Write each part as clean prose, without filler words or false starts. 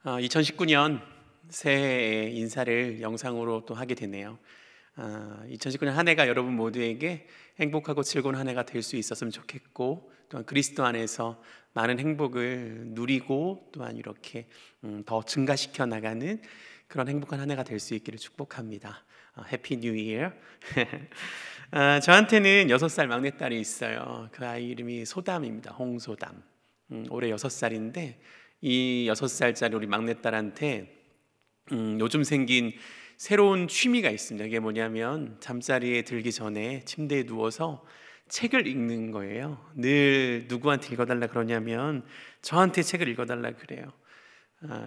2019년 새해 인사를 영상으로 또 하게 되네요. 2019년 한 해가 여러분 모두에게 행복하고 즐거운 한 해가 될 수 있었으면 좋겠고, 또한 그리스도 안에서 많은 행복을 누리고 또한 이렇게 더 증가시켜 나가는 그런 행복한 한 해가 될 수 있기를 축복합니다. 해피 뉴 이어. 저한테는 6살 막내딸이 있어요. 그 아이 이름이 소담입니다. 홍소담. 올해 6살인데 이 6살짜리 우리 막내딸한테 요즘 생긴 새로운 취미가 있습니다. 이게 뭐냐면 잠자리에 들기 전에 침대에 누워서 책을 읽는 거예요. 늘 누구한테 읽어달라 그러냐면 저한테 책을 읽어달라 그래요.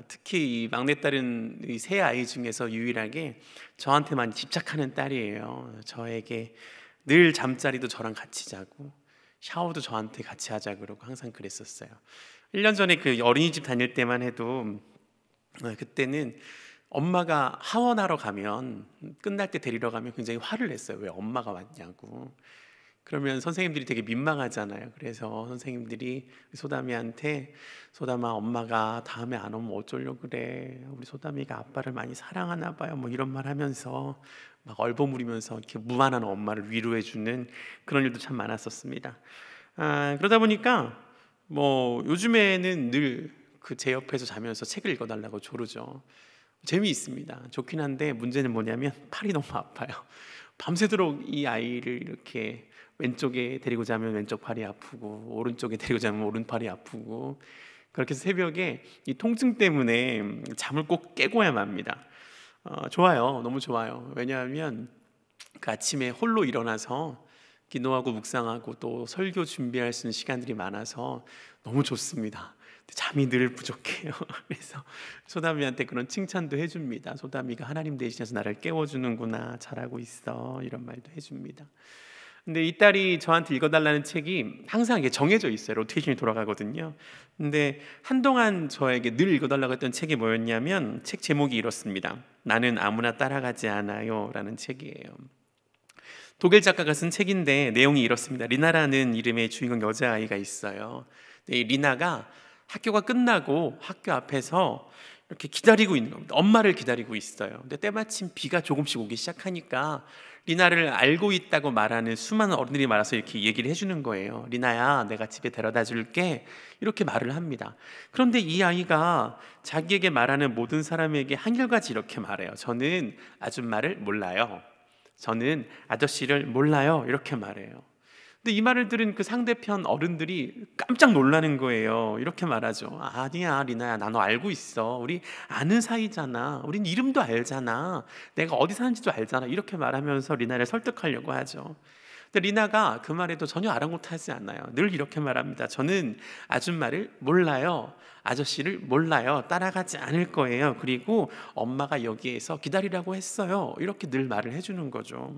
특히 이 막내딸은 이 세 아이 중에서 유일하게 저한테만 집착하는 딸이에요. 저에게 늘 잠자리도 저랑 같이 자고 샤워도 저한테 같이 하자 그러고 항상 그랬었어요. 1년 전에 그 어린이집 다닐 때만 해도 그때는 엄마가 하원하러 가면 끝날 때 데리러 가면 굉장히 화를 냈어요. 왜 엄마가 왔냐고. 그러면 선생님들이 되게 민망하잖아요. 그래서 선생님들이 소담이한테 소담아, 엄마가 다음에 안 오면 어쩌려고 그래. 우리 소담이가 아빠를 많이 사랑하나 봐요. 뭐 이런 말 하면서 막 얼버무리면서 이렇게 무한한 엄마를 위로해주는 그런 일도 참 많았었습니다. 그러다 보니까 뭐 요즘에는 늘 그 제 옆에서 자면서 책을 읽어달라고 조르죠. 재미있습니다. 좋긴 한데 문제는 뭐냐면 팔이 너무 아파요. 밤새도록 이 아이를 이렇게 왼쪽에 데리고 자면 왼쪽 팔이 아프고 오른쪽에 데리고 자면 오른팔이 아프고, 그렇게 해서 새벽에 이 통증 때문에 잠을 꼭 깨고야 맙니다. 좋아요. 너무 좋아요. 왜냐하면 그 아침에 홀로 일어나서 기도하고 묵상하고 또 설교 준비할 수 있는 시간들이 많아서 너무 좋습니다. 잠이 늘 부족해요. 그래서 소담이한테 그런 칭찬도 해줍니다. 소담이가 하나님 대신해서 나를 깨워주는구나, 잘하고 있어, 이런 말도 해줍니다. 근데 이 딸이 저한테 읽어달라는 책이 항상 이게 정해져 있어요. 로테이션이 돌아가거든요. 근데 한동안 저에게 늘 읽어달라고 했던 책이 뭐였냐면 책 제목이 이렇습니다. 나는 아무나 따라가지 않아요 라는 책이에요. 독일 작가가 쓴 책인데 내용이 이렇습니다. 리나라는 이름의 주인공 여자아이가 있어요. 이 리나가 학교가 끝나고 학교 앞에서 이렇게 기다리고 있는 겁니다. 엄마를 기다리고 있어요. 근데 때마침 비가 조금씩 오기 시작하니까 리나를 알고 있다고 말하는 수많은 어른들이 많아서 이렇게 얘기를 해주는 거예요. 리나야, 내가 집에 데려다 줄게, 이렇게 말을 합니다. 그런데 이 아이가 자기에게 말하는 모든 사람에게 한결같이 이렇게 말해요. 저는 아줌마를 몰라요. 저는 아저씨를 몰라요. 이렇게 말해요. 근데 이 말을 들은 그 상대편 어른들이 깜짝 놀라는 거예요. 이렇게 말하죠. 아니야, 리나야, 나 너 알고 있어. 우리 아는 사이잖아. 우린 이름도 알잖아. 내가 어디 사는지도 알잖아. 이렇게 말하면서 리나를 설득하려고 하죠. 근데 리나가 그 말에도 전혀 아랑곳하지 않아요. 늘 이렇게 말합니다. 저는 아줌마를 몰라요. 아저씨를 몰라요. 따라가지 않을 거예요. 그리고 엄마가 여기에서 기다리라고 했어요. 이렇게 늘 말을 해주는 거죠.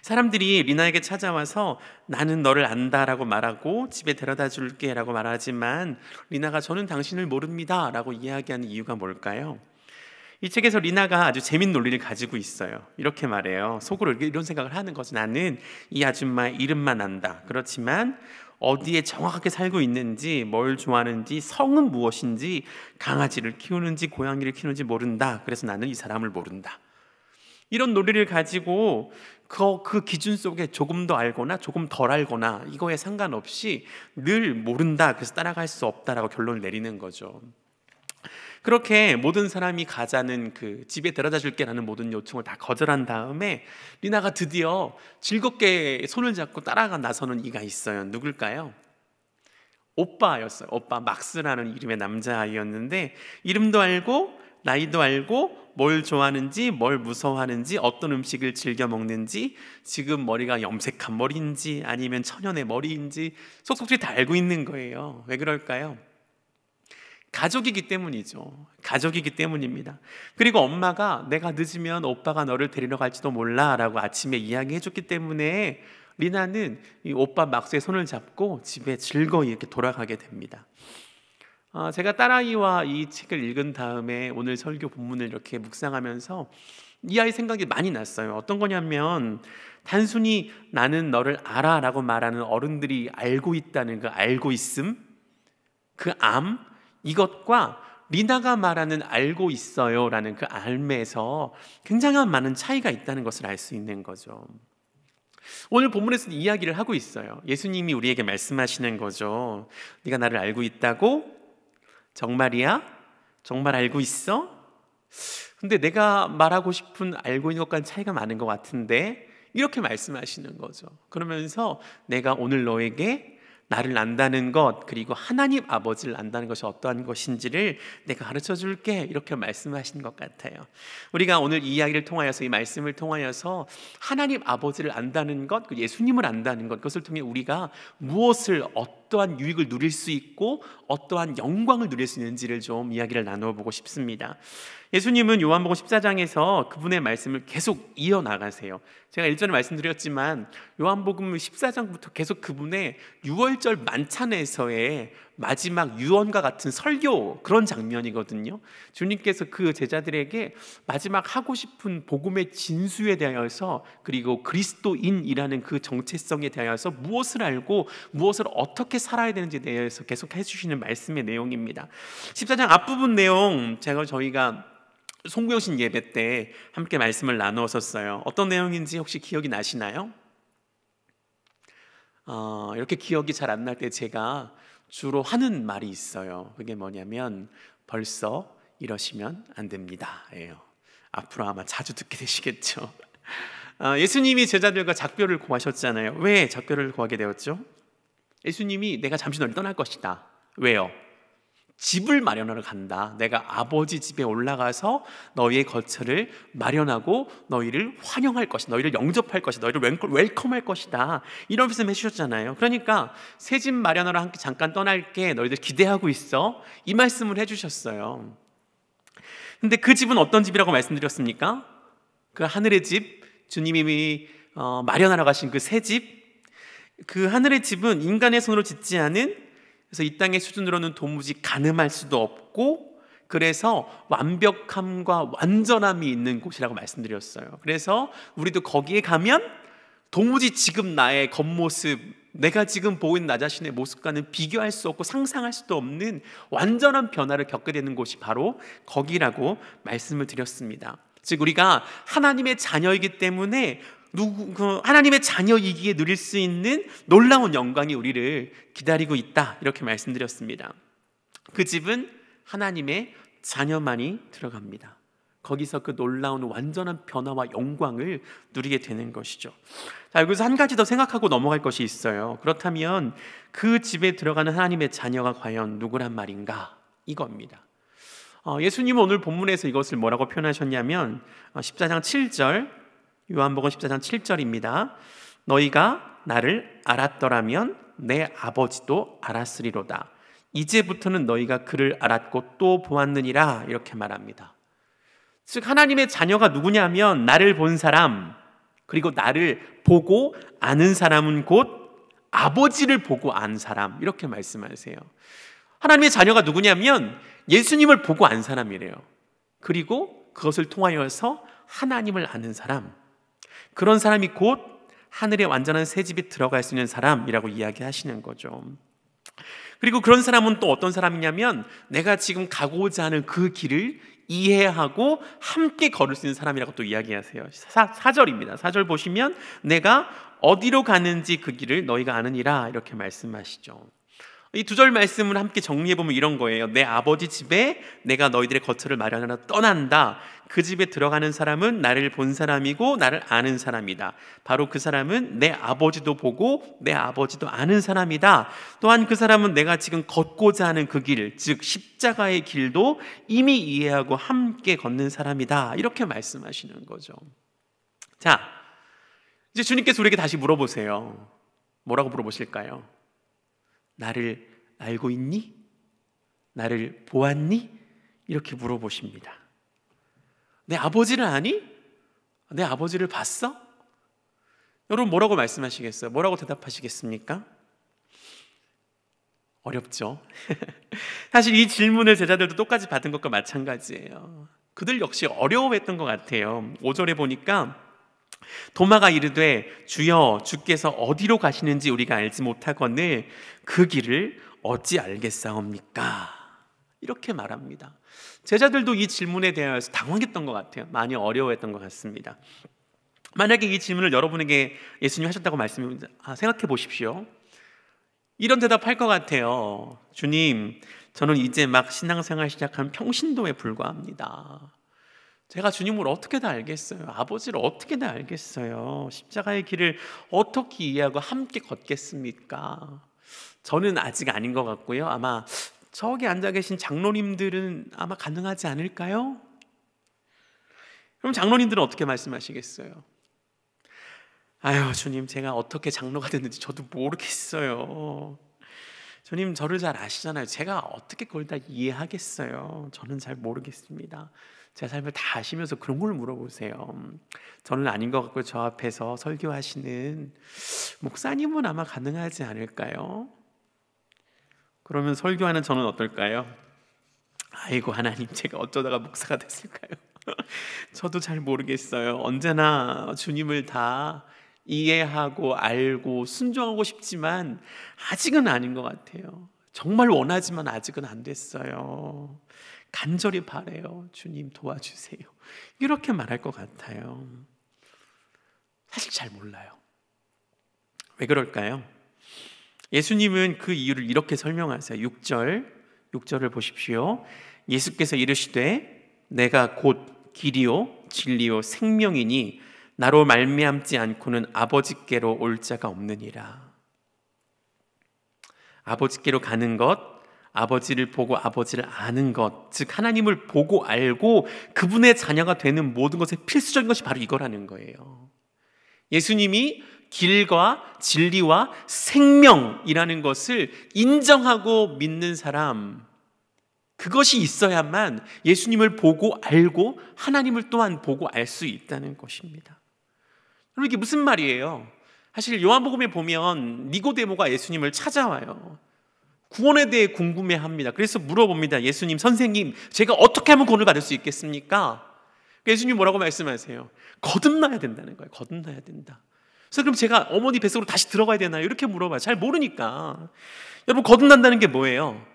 사람들이 리나에게 찾아와서 나는 너를 안다라고 말하고 집에 데려다 줄게 라고 말하지만 리나가 저는 당신을 모릅니다 라고 이야기하는 이유가 뭘까요? 이 책에서 리나가 아주 재밌는 논리를 가지고 있어요. 이렇게 말해요. 속으로 이런 생각을 하는 거죠. 나는 이 아줌마의 이름만 안다. 그렇지만 어디에 정확하게 살고 있는지, 뭘 좋아하는지, 성은 무엇인지, 강아지를 키우는지 고양이를 키우는지 모른다. 그래서 나는 이 사람을 모른다. 이런 논리를 가지고 그 기준 속에 조금 더 알거나 조금 덜 알거나 이거에 상관없이 늘 모른다, 그래서 따라갈 수 없다라고 결론을 내리는 거죠. 그렇게 모든 사람이 가자는 그 집에 데려다 줄게라는 모든 요청을 다 거절한 다음에 리나가 드디어 즐겁게 손을 잡고 따라가 나서는 이가 있어요. 누굴까요? 오빠였어요. 오빠 막스라는 이름의 남자아이였는데 이름도 알고 나이도 알고 뭘 좋아하는지, 뭘 무서워하는지, 어떤 음식을 즐겨 먹는지, 지금 머리가 염색한 머리인지 아니면 천연의 머리인지 속속들이 다 알고 있는 거예요. 왜 그럴까요? 가족이기 때문이죠. 가족이기 때문입니다. 그리고 엄마가 내가 늦으면 오빠가 너를 데리러 갈지도 몰라 라고 아침에 이야기해줬기 때문에 리나는 이 오빠 막스의 손을 잡고 집에 즐거이 이렇게 돌아가게 됩니다. 제가 딸아이와 이 책을 읽은 다음에 오늘 설교 본문을 이렇게 묵상하면서 이 아이 생각이 많이 났어요. 어떤 거냐면 단순히 나는 너를 알아 라고 말하는 어른들이 알고 있다는 그 알고 있음, 그 암, 이것과 리나가 말하는 알고 있어요라는 그 알매에서 굉장한 많은 차이가 있다는 것을 알 수 있는 거죠. 오늘 본문에서는 이야기를 하고 있어요. 예수님이 우리에게 말씀하시는 거죠. 네가 나를 알고 있다고? 정말이야? 정말 알고 있어? 근데 내가 말하고 싶은 알고 있는 것과는 차이가 많은 것 같은데, 이렇게 말씀하시는 거죠. 그러면서 내가 오늘 너에게 나를 안다는 것, 그리고 하나님 아버지를 안다는 것이 어떠한 것인지를 내가 가르쳐 줄게, 이렇게 말씀하시는 것 같아요. 우리가 오늘 이 이야기를 통하여서, 이 말씀을 통하여서 하나님 아버지를 안다는 것, 예수님을 안다는 것, 그것을 통해 우리가 무엇을, 어떠한 유익을 누릴 수 있고 어떠한 영광을 누릴 수 있는지를 좀 이야기를 나누어 보고 싶습니다. 예수님은 요한복음 14장에서 그분의 말씀을 계속 이어나가세요. 제가 일전에 말씀드렸지만 요한복음 14장부터 계속 그분의 유월절 만찬에서의 마지막 유언과 같은 설교, 그런 장면이거든요. 주님께서 그 제자들에게 마지막 하고 싶은 복음의 진수에 대하여서, 그리고 그리스도인이라는 그 정체성에 대하여서 무엇을 알고 무엇을 어떻게 살아야 되는지에 대해서 계속 해주시는 말씀의 내용입니다. 14장 앞부분 내용, 저희가 송구영신 예배 때 함께 말씀을 나누었었어요. 어떤 내용인지 혹시 기억이 나시나요? 이렇게 기억이 잘 안 날 때 제가 주로 하는 말이 있어요. 그게 뭐냐면 벌써 이러시면 안 됩니다 예요. 앞으로 아마 자주 듣게 되시겠죠. 예수님이 제자들과 작별을 고하셨잖아요. 왜 작별을 고하게 되었죠? 예수님이 내가 잠시 너를 떠날 것이다. 왜요? 집을 마련하러 간다. 내가 아버지 집에 올라가서 너희의 거처를 마련하고 너희를 환영할 것이다. 너희를 영접할 것이다. 너희를 웰컴할 것이다. 이런 말씀 해주셨잖아요. 그러니까 새 집 마련하러 함께 잠깐 떠날게. 너희들 기대하고 있어. 이 말씀을 해주셨어요. 근데 그 집은 어떤 집이라고 말씀드렸습니까? 그 하늘의 집, 주님이 마련하러 가신 그 새 집, 그 하늘의 집은 인간의 손으로 짓지 않은, 그래서 이 땅의 수준으로는 도무지 가늠할 수도 없고, 그래서 완벽함과 완전함이 있는 곳이라고 말씀드렸어요. 그래서 우리도 거기에 가면 도무지 지금 나의 겉모습, 내가 지금 보이는 나 자신의 모습과는 비교할 수 없고 상상할 수도 없는 완전한 변화를 겪게 되는 곳이 바로 거기라고 말씀을 드렸습니다. 즉 우리가 하나님의 자녀이기 때문에 하나님의 자녀이기에 누릴 수 있는 놀라운 영광이 우리를 기다리고 있다, 이렇게 말씀드렸습니다. 그 집은 하나님의 자녀만이 들어갑니다. 거기서 그 놀라운 완전한 변화와 영광을 누리게 되는 것이죠. 자, 여기서 한 가지 더 생각하고 넘어갈 것이 있어요. 그렇다면 그 집에 들어가는 하나님의 자녀가 과연 누구란 말인가? 이겁니다. 예수님은 오늘 본문에서 이것을 뭐라고 표현하셨냐면 14장 7절, 요한복음 14장 7절입니다. 너희가 나를 알았더라면 내 아버지도 알았으리로다. 이제부터는 너희가 그를 알았고 또 보았느니라, 이렇게 말합니다. 즉 하나님의 자녀가 누구냐면 나를 본 사람, 그리고 나를 보고 아는 사람은 곧 아버지를 보고 안 사람, 이렇게 말씀하세요. 하나님의 자녀가 누구냐면 예수님을 보고 안 사람이래요. 그리고 그것을 통하여서 하나님을 아는 사람, 그런 사람이 곧 하늘의 완전한 새 집에 들어갈 수 있는 사람이라고 이야기하시는 거죠. 그리고 그런 사람은 또 어떤 사람이냐면 내가 지금 가고자 하는 그 길을 이해하고 함께 걸을 수 있는 사람이라고 또 이야기하세요. 4절입니다. 4절 보시면 내가 어디로 가는지 그 길을 너희가 아느니라, 이렇게 말씀하시죠. 이 두 절 말씀을 함께 정리해보면 이런 거예요. 내 아버지 집에 내가 너희들의 거처를 마련하러 떠난다. 그 집에 들어가는 사람은 나를 본 사람이고 나를 아는 사람이다. 바로 그 사람은 내 아버지도 보고 내 아버지도 아는 사람이다. 또한 그 사람은 내가 지금 걷고자 하는 그 길, 즉 십자가의 길도 이미 이해하고 함께 걷는 사람이다, 이렇게 말씀하시는 거죠. 자, 이제 주님께서 우리에게 다시 물어보세요. 뭐라고 물어보실까요? 나를 알고 있니? 나를 보았니? 이렇게 물어보십니다. 내 아버지를 아니? 내 아버지를 봤어? 여러분 뭐라고 말씀하시겠어요? 뭐라고 대답하시겠습니까? 어렵죠? 사실 이 질문을 제자들도 똑같이 받은 것과 마찬가지예요. 그들 역시 어려워했던 것 같아요. 5절에 보니까 도마가 이르되 주여 주께서 어디로 가시는지 우리가 알지 못하거늘 그 길을 어찌 알겠사옵니까? 이렇게 말합니다. 제자들도 이 질문에 대해서 당황했던 것 같아요. 많이 어려워했던 것 같습니다. 만약에 이 질문을 여러분에게 예수님이 하셨다고 생각해 보십시오. 이런 대답할 것 같아요. 주님, 저는 이제 막 신앙생활 시작한 평신도에 불과합니다. 제가 주님을 어떻게 다 알겠어요? 아버지를 어떻게 다 알겠어요? 십자가의 길을 어떻게 이해하고 함께 걷겠습니까? 저는 아직 아닌 것 같고요. 아마 저기 앉아 계신 장로님들은 아마 가능하지 않을까요? 그럼 장로님들은 어떻게 말씀하시겠어요? 아유, 주님, 제가 어떻게 장로가 됐는지 저도 모르겠어요. 주님, 저를 잘 아시잖아요. 제가 어떻게 그걸 다 이해하겠어요? 저는 잘 모르겠습니다. 제 삶을 다 아시면서 그런 걸 물어보세요. 저는 아닌 것 같고 저 앞에서 설교하시는 목사님은 아마 가능하지 않을까요? 그러면 설교하는 저는 어떨까요? 아이고 하나님, 제가 어쩌다가 목사가 됐을까요? 저도 잘 모르겠어요. 언제나 주님을 다 이해하고 알고 순종하고 싶지만 아직은 아닌 것 같아요. 정말 원하지만 아직은 안 됐어요. 간절히 바라요. 주님 도와주세요. 이렇게 말할 것 같아요. 사실 잘 몰라요. 왜 그럴까요? 예수님은 그 이유를 이렇게 설명하세요. 6절을 보십시오. 예수께서 이르시되 내가 곧 길이요 진리요 생명이니 나로 말미암지 않고는 아버지께로 올 자가 없느니라. 아버지께로 가는 것, 아버지를 보고 아버지를 아는 것, 즉 하나님을 보고 알고 그분의 자녀가 되는 모든 것의 필수적인 것이 바로 이거라는 거예요. 예수님이 길과 진리와 생명이라는 것을 인정하고 믿는 사람, 그것이 있어야만 예수님을 보고 알고 하나님을 또한 보고 알 수 있다는 것입니다. 그럼 이게 무슨 말이에요? 사실 요한복음에 보면 니고데모가 예수님을 찾아와요. 구원에 대해 궁금해합니다. 그래서 물어봅니다. 예수님, 선생님, 제가 어떻게 하면 구원을 받을 수 있겠습니까? 예수님 뭐라고 말씀하세요? 거듭나야 된다는 거예요. 거듭나야 된다. 그래서 그럼 제가 어머니 뱃속으로 다시 들어가야 되나요? 이렇게 물어봐요. 잘 모르니까. 여러분, 거듭난다는 게 뭐예요?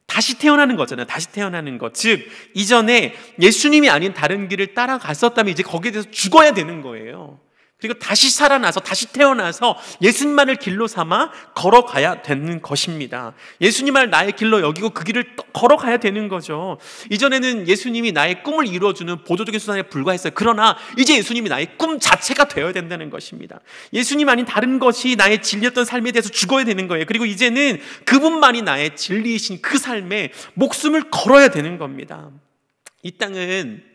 다시 태어나는 거잖아요. 다시 태어나는 것. 즉 이전에 예수님이 아닌 다른 길을 따라갔었다면 이제 거기에 대해서 죽어야 되는 거예요. 그리고 다시 살아나서 다시 태어나서 예수님만을 길로 삼아 걸어가야 되는 것입니다. 예수님을 나의 길로 여기고 그 길을 걸어가야 되는 거죠. 이전에는 예수님이 나의 꿈을 이루어주는 보조적인 수단에 불과했어요. 그러나 이제 예수님이 나의 꿈 자체가 되어야 된다는 것입니다. 예수님 아닌 다른 것이 나의 진리였던 삶에 대해서 죽어야 되는 거예요. 그리고 이제는 그분만이 나의 진리이신 그 삶에 목숨을 걸어야 되는 겁니다. 이 땅은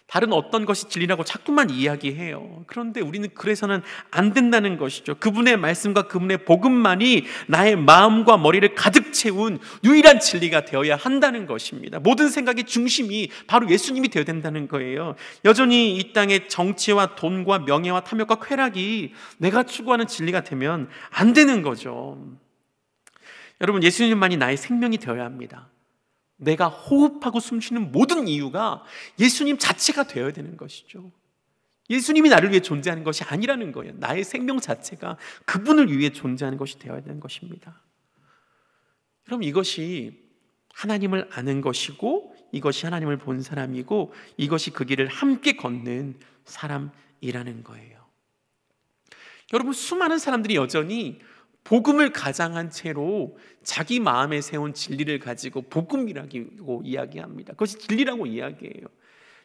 다른 어떤 것이 진리라고 자꾸만 이야기해요. 그런데 우리는 그래서는 안 된다는 것이죠. 그분의 말씀과 그분의 복음만이 나의 마음과 머리를 가득 채운 유일한 진리가 되어야 한다는 것입니다. 모든 생각의 중심이 바로 예수님이 되어야 된다는 거예요. 여전히 이 땅의 정치와 돈과 명예와 탐욕과 쾌락이 내가 추구하는 진리가 되면 안 되는 거죠. 여러분, 예수님만이 나의 생명이 되어야 합니다. 내가 호흡하고 숨쉬는 모든 이유가 예수님 자체가 되어야 되는 것이죠. 예수님이 나를 위해 존재하는 것이 아니라는 거예요. 나의 생명 자체가 그분을 위해 존재하는 것이 되어야 되는 것입니다. 그럼 이것이 하나님을 아는 것이고 이것이 하나님을 본 사람이고 이것이 그 길을 함께 걷는 사람이라는 거예요. 여러분, 수많은 사람들이 여전히 복음을 가장한 채로 자기 마음에 세운 진리를 가지고 복음이라고 이야기합니다. 그것이 진리라고 이야기해요.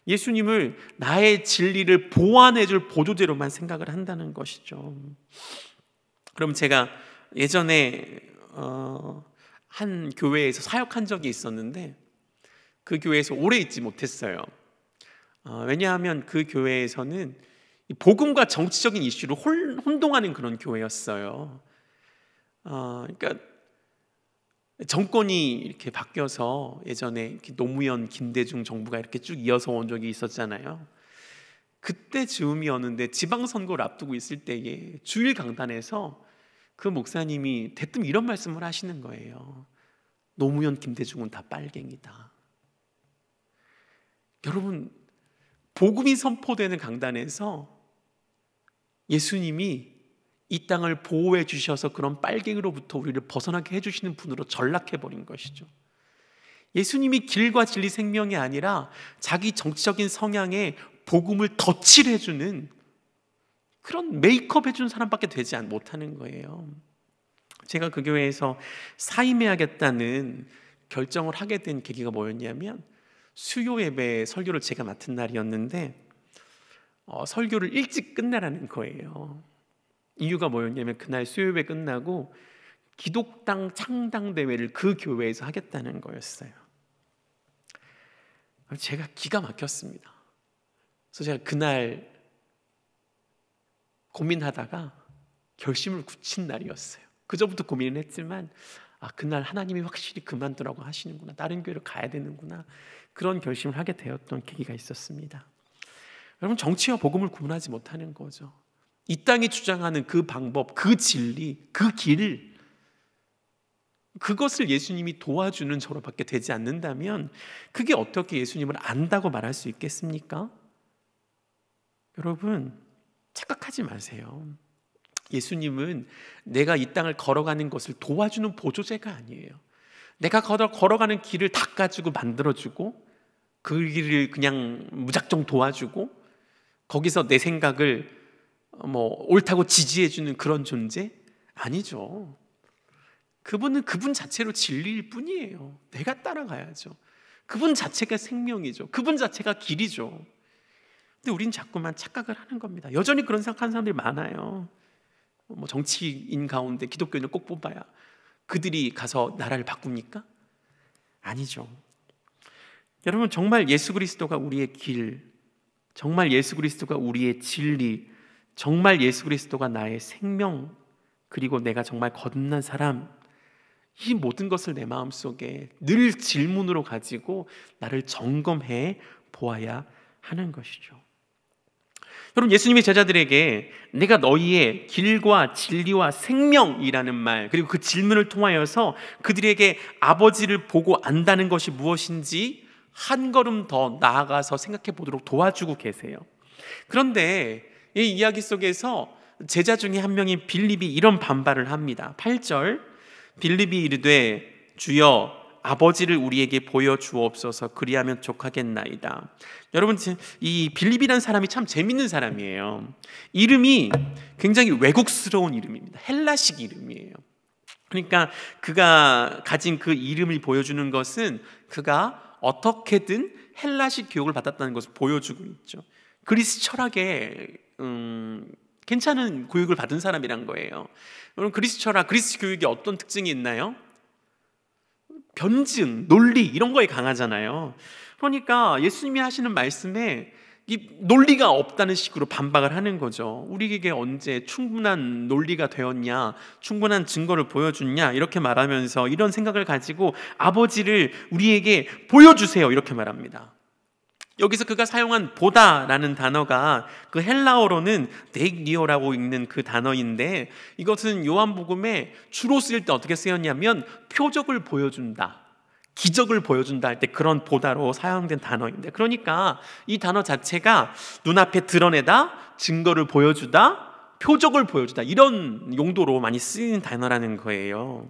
예수님을 나의 진리를 보완해줄 보조제로만 생각을 한다는 것이죠. 그럼 제가 예전에 한 교회에서 사역한 적이 있었는데 그 교회에서 오래 있지 못했어요. 왜냐하면 그 교회에서는 복음과 정치적인 이슈로 혼동하는 그런 교회였어요. 그러니까 정권이 이렇게 바뀌어서 예전에 이렇게 노무현, 김대중 정부가 이렇게 쭉 이어서 온 적이 있었잖아요. 그때 즈음이었는데 지방선거를 앞두고 있을 때에 주일 강단에서 그 목사님이 대뜸 이런 말씀을 하시는 거예요. 노무현, 김대중은 다 빨갱이다. 여러분, 복음이 선포되는 강단에서 예수님이 이 땅을 보호해 주셔서 그런 빨갱이로부터 우리를 벗어나게 해주시는 분으로 전락해버린 것이죠. 예수님이 길과 진리 생명이 아니라 자기 정치적인 성향에 복음을 덧칠해주는 그런 메이크업 해주는 사람밖에 되지 못하는 거예요. 제가 그 교회에서 사임해야겠다는 결정을 하게 된 계기가 뭐였냐면, 수요 예배 설교를 제가 맡은 날이었는데 설교를 일찍 끝내라는 거예요. 이유가 뭐였냐면, 그날 수요 예배 끝나고 기독당 창당 대회를 그 교회에서 하겠다는 거였어요. 제가 기가 막혔습니다. 그래서 제가 그날 고민하다가 결심을 굳힌 날이었어요. 그저부터 고민을 했지만, 그날 하나님이 확실히 그만두라고 하시는구나, 다른 교회로 가야 되는구나, 그런 결심을 하게 되었던 계기가 있었습니다. 여러분, 정치와 복음을 구분하지 못하는 거죠. 이 땅이 주장하는 그 방법, 그 진리, 그 길, 그것을 예수님이 도와주는 저로밖에 되지 않는다면 그게 어떻게 예수님을 안다고 말할 수 있겠습니까? 여러분, 착각하지 마세요. 예수님은 내가 이 땅을 걸어가는 것을 도와주는 보조제가 아니에요. 내가 걸어가는 길을 닦아주고 만들어주고 그 길을 그냥 무작정 도와주고 거기서 내 생각을 옳다고 지지해주는 그런 존재? 아니죠. 그분은 그분 자체로 진리일 뿐이에요. 내가 따라가야죠. 그분 자체가 생명이죠. 그분 자체가 길이죠. 근데 우린 자꾸만 착각을 하는 겁니다. 여전히 그런 생각하는 사람들이 많아요. 정치인 가운데 기독교인을 꼭 뽑아야 그들이 가서 나라를 바꿉니까? 아니죠. 여러분, 정말 예수 그리스도가 우리의 길, 정말 예수 그리스도가 우리의 진리, 정말 예수 그리스도가 나의 생명, 그리고 내가 정말 거듭난 사람, 이 모든 것을 내 마음속에 늘 질문으로 가지고 나를 점검해 보아야 하는 것이죠. 여러분, 예수님이 제자들에게 내가 너희의 길과 진리와 생명이라는 말, 그리고 그 질문을 통하여서 그들에게 아버지를 보고 안다는 것이 무엇인지 한 걸음 더 나아가서 생각해 보도록 도와주고 계세요. 그런데 이 이야기 속에서 제자 중에 한 명인 빌립이 이런 반발을 합니다. 8절, 빌립이 이르되 주여 아버지를 우리에게 보여주옵소서, 그리하면 족하겠나이다. 여러분, 이 빌립이라는 사람이 참 재밌는 사람이에요. 이름이 굉장히 외국스러운 이름입니다. 헬라식 이름이에요. 그러니까 그가 가진 그 이름을 보여주는 것은 그가 어떻게든 헬라식 교육을 받았다는 것을 보여주고 있죠. 그리스 철학에 괜찮은 교육을 받은 사람이란 거예요. 여러분, 그리스 철학, 그리스 교육이 어떤 특징이 있나요? 변증, 논리 이런 거에 강하잖아요. 그러니까 예수님이 하시는 말씀에 이 논리가 없다는 식으로 반박을 하는 거죠. 우리에게 언제 충분한 논리가 되었냐, 충분한 증거를 보여줬냐, 이렇게 말하면서 이런 생각을 가지고 아버지를 우리에게 보여주세요, 이렇게 말합니다. 여기서 그가 사용한 보다라는 단어가 그 헬라어로는 데익리오라고 읽는 그 단어인데, 이것은 요한복음에 주로 쓰일 때 어떻게 쓰였냐면 표적을 보여준다, 기적을 보여준다 할 때 그런 보다로 사용된 단어인데, 그러니까 이 단어 자체가 눈앞에 드러내다, 증거를 보여주다, 표적을 보여주다, 이런 용도로 많이 쓰이는 단어라는 거예요.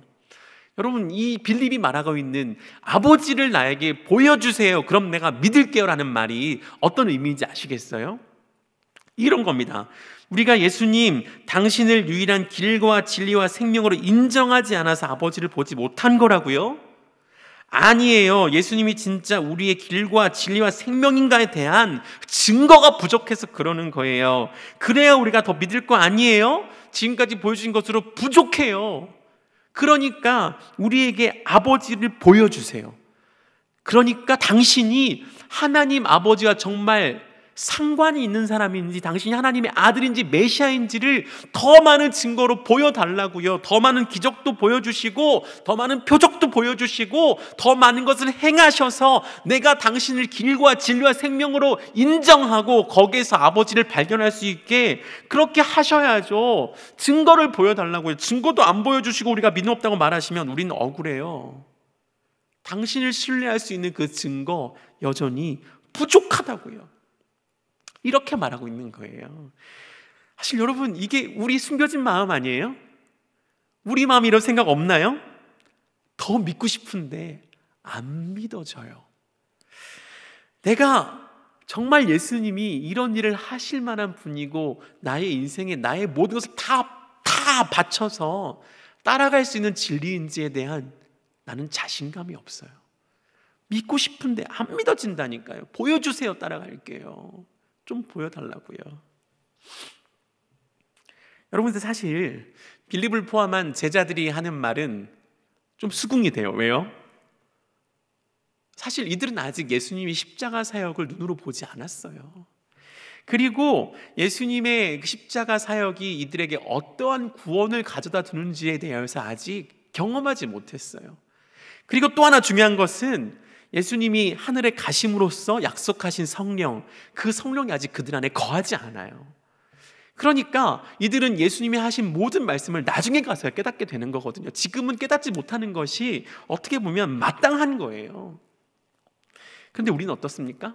여러분, 이 빌립이 말하고 있는 아버지를 나에게 보여주세요, 그럼 내가 믿을게요 라는 말이 어떤 의미인지 아시겠어요? 이런 겁니다. 우리가 예수님, 당신을 유일한 길과 진리와 생명으로 인정하지 않아서 아버지를 보지 못한 거라고요? 아니에요. 예수님이 진짜 우리의 길과 진리와 생명인가에 대한 증거가 부족해서 그러는 거예요. 그래야 우리가 더 믿을 거 아니에요? 지금까지 보여주신 것으로 부족해요. 그러니까 우리에게 아버지를 보여주세요. 그러니까 당신이 하나님 아버지와 정말 상관이 있는 사람인지, 당신이 하나님의 아들인지 메시아인지를 더 많은 증거로 보여달라고요. 더 많은 기적도 보여주시고, 더 많은 표적도 보여주시고, 더 많은 것을 행하셔서 내가 당신을 길과 진리와 생명으로 인정하고 거기에서 아버지를 발견할 수 있게 그렇게 하셔야죠. 증거를 보여달라고요. 증거도 안 보여주시고 우리가 믿음 없다고 말하시면 우리는 억울해요. 당신을 신뢰할 수 있는 그 증거 여전히 부족하다고요. 이렇게 말하고 있는 거예요. 사실 여러분, 이게 우리 숨겨진 마음 아니에요? 우리 마음에 이런 생각 없나요? 더 믿고 싶은데 안 믿어져요. 내가 정말 예수님이 이런 일을 하실 만한 분이고 나의 인생에 나의 모든 것을 다 바쳐서 따라갈 수 있는 진리인지에 대한 나는 자신감이 없어요. 믿고 싶은데 안 믿어진다니까요. 보여주세요. 따라갈게요. 좀 보여달라고요. 여러분들 사실 빌립을 포함한 제자들이 하는 말은 좀 수긍이 돼요. 왜요? 사실 이들은 아직 예수님이 십자가 사역을 눈으로 보지 않았어요. 그리고 예수님의 십자가 사역이 이들에게 어떠한 구원을 가져다 주는지에 대해서 아직 경험하지 못했어요. 그리고 또 하나 중요한 것은 예수님이 하늘에 가심으로써 약속하신 성령, 그 성령이 아직 그들 안에 거하지 않아요. 그러니까 이들은 예수님이 하신 모든 말씀을 나중에 가서 깨닫게 되는 거거든요. 지금은 깨닫지 못하는 것이 어떻게 보면 마땅한 거예요. 그런데 우리는 어떻습니까?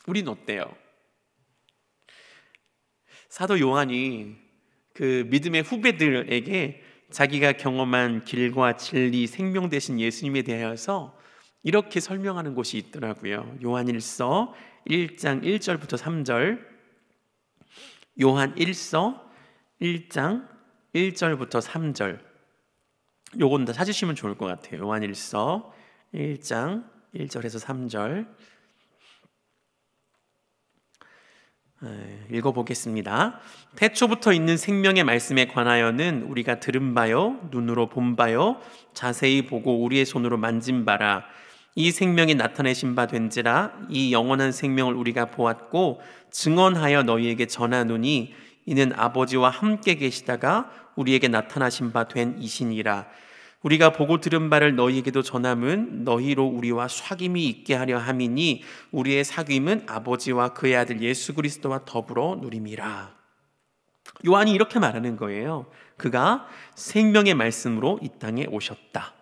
우리는 어때요? 사도 요한이 그 믿음의 후배들에게 자기가 경험한 길과 진리, 생명 되신 예수님에 대하여서 이렇게 설명하는 곳이 있더라고요. 요한일서 1장 1절부터 3절. 요한일서 1장 1절부터 3절. 요건 다 찾으시면 좋을 것 같아요. 요한일서 1장 1절에서 3절 읽어보겠습니다. 태초부터 있는 생명의 말씀에 관하여는 우리가 들은 바요 눈으로 본 바요 자세히 보고 우리의 손으로 만진 바라. 이 생명이 나타내신 바 된지라. 이 영원한 생명을 우리가 보았고 증언하여 너희에게 전하노니 이는 아버지와 함께 계시다가 우리에게 나타나신 바 된 이시니라. 우리가 보고 들은 바를 너희에게도 전함은 너희로 우리와 사귐이 있게 하려 함이니 우리의 사귐은 아버지와 그의 아들 예수 그리스도와 더불어 누림이라. 요한이 이렇게 말하는 거예요. 그가 생명의 말씀으로 이 땅에 오셨다.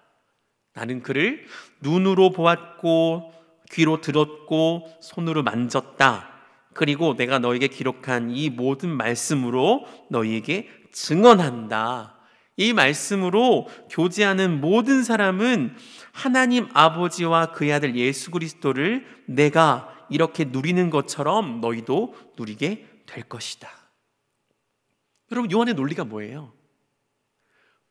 나는 그를 눈으로 보았고 귀로 들었고 손으로 만졌다. 그리고 내가 너에게 기록한 이 모든 말씀으로 너희에게 증언한다. 이 말씀으로 교제하는 모든 사람은 하나님 아버지와 그의 아들 예수 그리스도를 내가 이렇게 누리는 것처럼 너희도 누리게 될 것이다. 여러분, 요한의 논리가 뭐예요?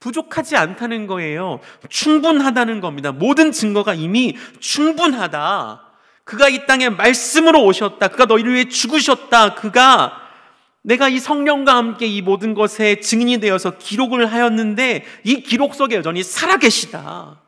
부족하지 않다는 거예요. 충분하다는 겁니다. 모든 증거가 이미 충분하다. 그가 이 땅에 말씀으로 오셨다. 그가 너희를 위해 죽으셨다. 그가 내가 이 성령과 함께 이 모든 것에 증인이 되어서 기록을 하였는데 이 기록 속에 여전히 살아계시다.